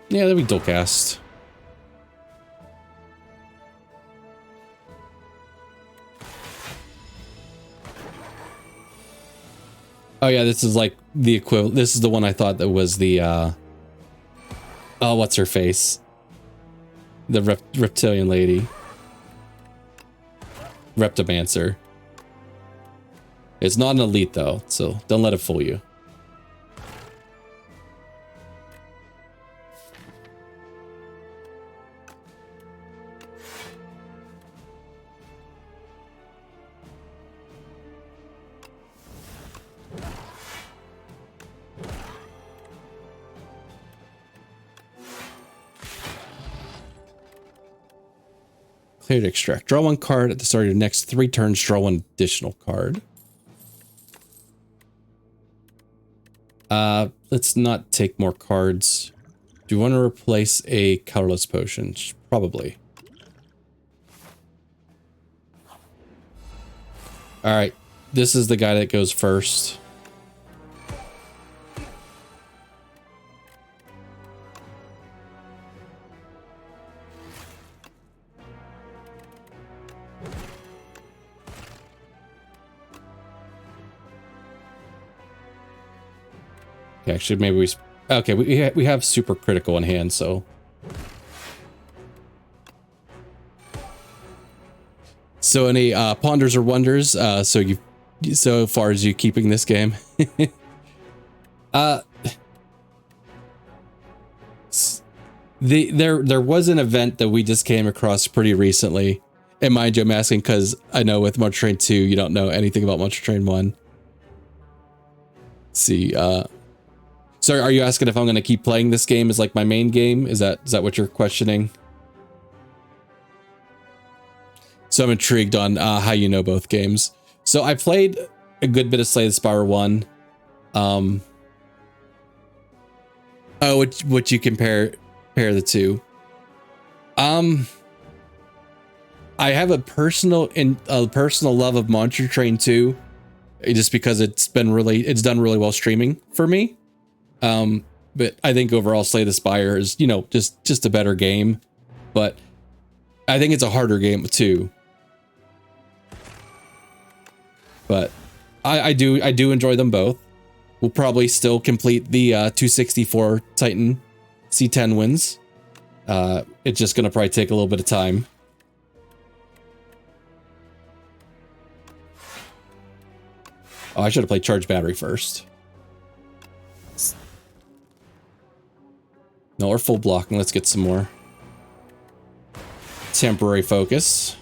Yeah, we dual cast. Oh yeah, this is like the equivalent. This is the one I thought that was the oh, what's her face? The reptilian lady. Reptomancer. It's not an elite though, so don't let it fool you. To extract. Draw one card at the start of your next 3 turns. Draw one additional card. Let's not take more cards. Do you want to replace a colorless potion? Probably. All right. This is the guy that goes first. Actually, maybe we... Okay, we have super critical in hand, so... So any ponders or wonders, so far as you keeping this game? There was an event that we just came across pretty recently. And mind you, I'm asking because I know with Monster Train 2, you don't know anything about Monster Train 1. Let's see, so are you asking if I'm going to keep playing this game as like my main game? Is that what you're questioning? So I'm intrigued on how you know both games. So I played a good bit of Slay the Spire 1. Oh, what you compare the two? I have a personal love of Monster Train 2, just because it's done really well streaming for me. But I think overall Slay the Spire is, just a better game, but I think it's a harder game too. But I do enjoy them both. We'll probably still complete the 264 Titan C10 wins. It's just gonna probably take a little bit of time. Oh, I should have played Charge Battery first. No, we're full blocking. Let's get some more. Temporary focus.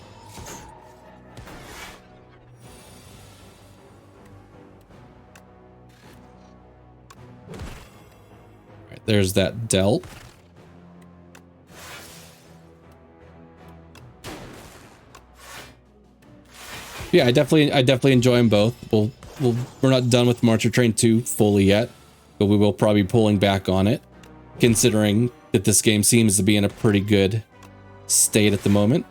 All right, there's that delt. Yeah, I definitely enjoy them both. We're not done with Monster Train 2 fully yet, but we will probably be pulling back on it. considering that this game seems to be in a pretty good state at the moment.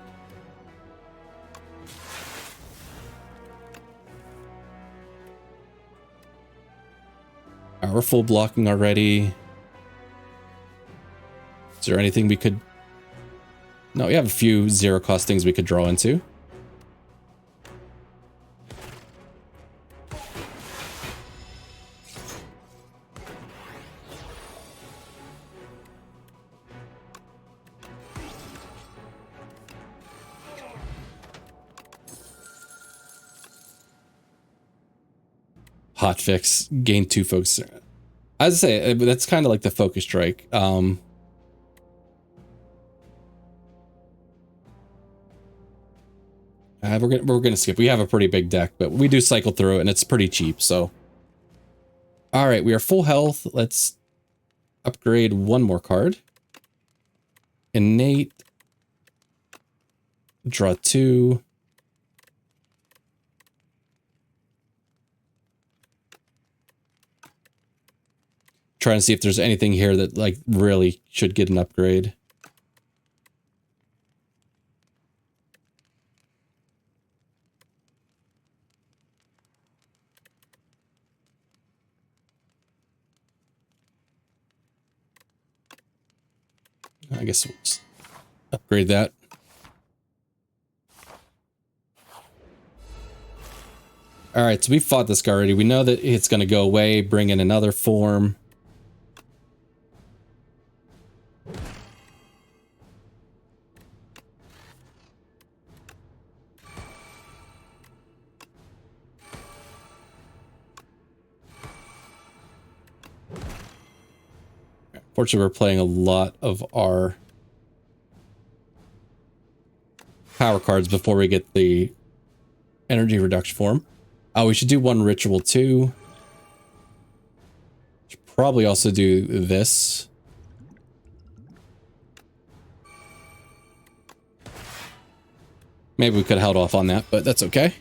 We're full blocking already. Is there anything we could... No, we have a few zero cost things we could draw into. Hotfix, gain 2 focus. As I say, that's kind of like the focus strike. We're gonna skip. We have a pretty big deck, but we do cycle through it, and it's pretty cheap. So, all right, we are full health. Let's upgrade one more card. Innate. Draw 2. Trying to see if there's anything here that like really should get an upgrade. I guess we'll just upgrade that. All right, so we fought this guy already. We know that it's going to go away, bring in another form. Fortunately, we're playing a lot of our power cards before we get the energy reduction form. We should do one ritual too. Should probably also do this. Maybe we could have held off on that, but that's okay.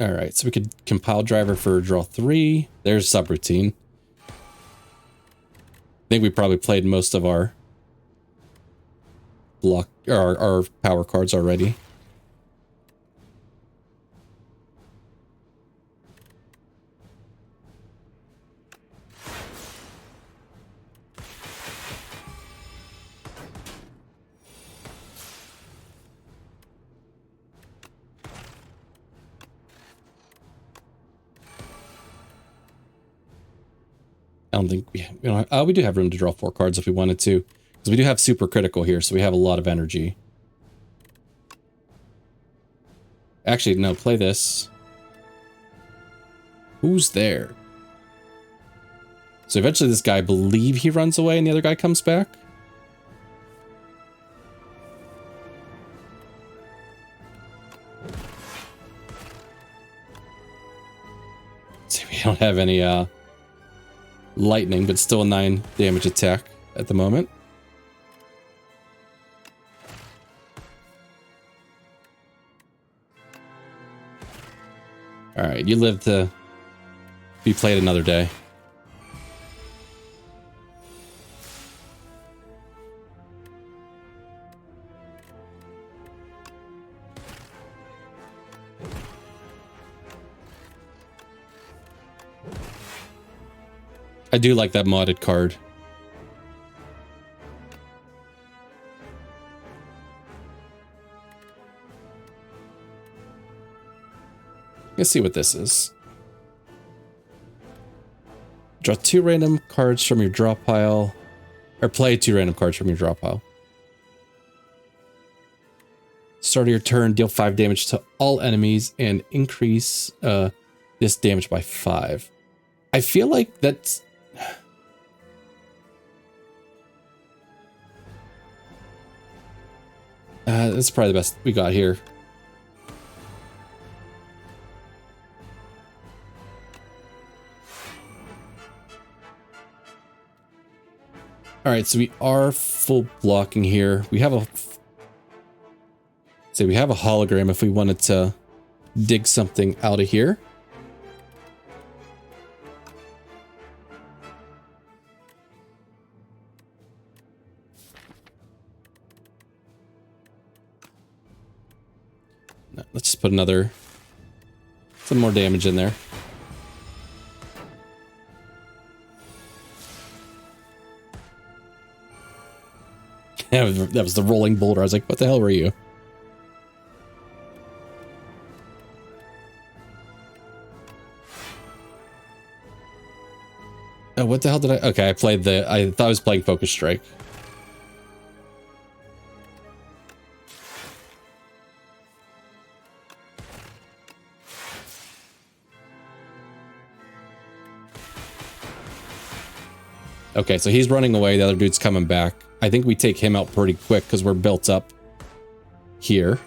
All right, so we could compile driver for draw 3. There's subroutine. I think we probably played most of our block or our power cards already. I don't think we don't, we do have room to draw 4 cards if we wanted to, because we do have super critical here, so we have a lot of energy. Actually, no, play this. Who's there? So eventually this guy, I believe he runs away and the other guy comes back. See, we don't have any lightning, but still a 9 damage attack at the moment. All right, you live to be played another day. I do like that modded card. Let's see what this is. Draw 2 random cards from your draw pile. Or play 2 random cards from your draw pile. Start of your turn, deal 5 damage to all enemies and increase this damage by 5. I feel like that's... that's probably the best we got here. All right, so we are full blocking here. We have a So we have a hologram if we wanted to dig something out of here. No, let's just put some more damage in there. That was the rolling boulder. I was like, what the hell were you? Oh, what the hell did I... Okay, I thought I was playing Focus Strike. Okay, so he's running away. The other dude's coming back. I think we take him out pretty quick because we're built up here.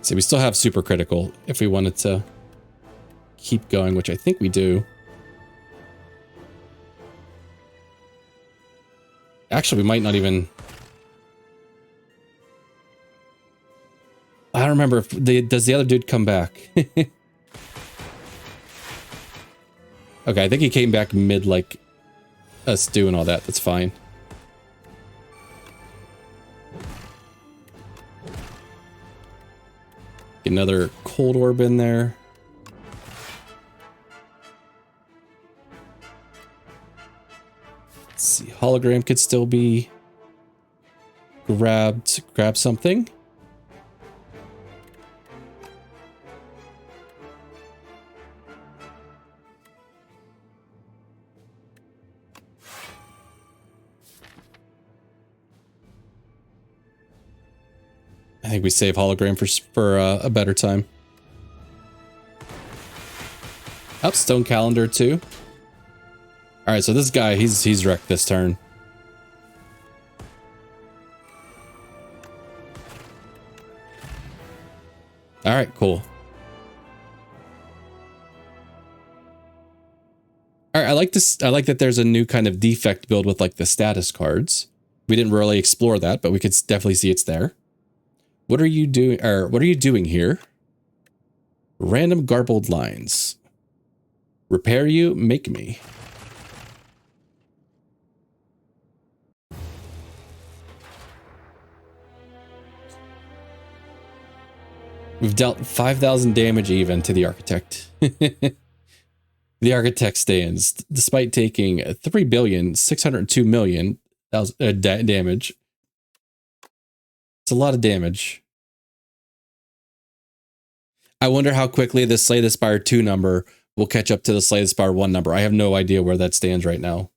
See, we still have super critical if we wanted to keep going, which I think we do. Actually, we might not even... I don't remember if does the other dude come back? Okay, I think he came back mid, like, us doing all that. That's fine. Another cold orb in there. Let's see, hologram could still be grabbed. Grab something. I think we save hologram for a better time. Up stone calendar too. All right, so this guy, he's wrecked this turn. All right, cool. All right, I like this. I like that there's a new kind of defect build with like the status cards. We didn't really explore that, but we could definitely see it's there. What are you doing? Or what are you doing here? Random garbled lines. Repair you, make me. We've dealt 5,000 damage even to the architect. The architect stands, despite taking 3,602,000,000 damage. It's a lot of damage. I wonder how quickly the Slay the Spire 2 number will catch up to the Slay the Spire 1 number. I have no idea where that stands right now.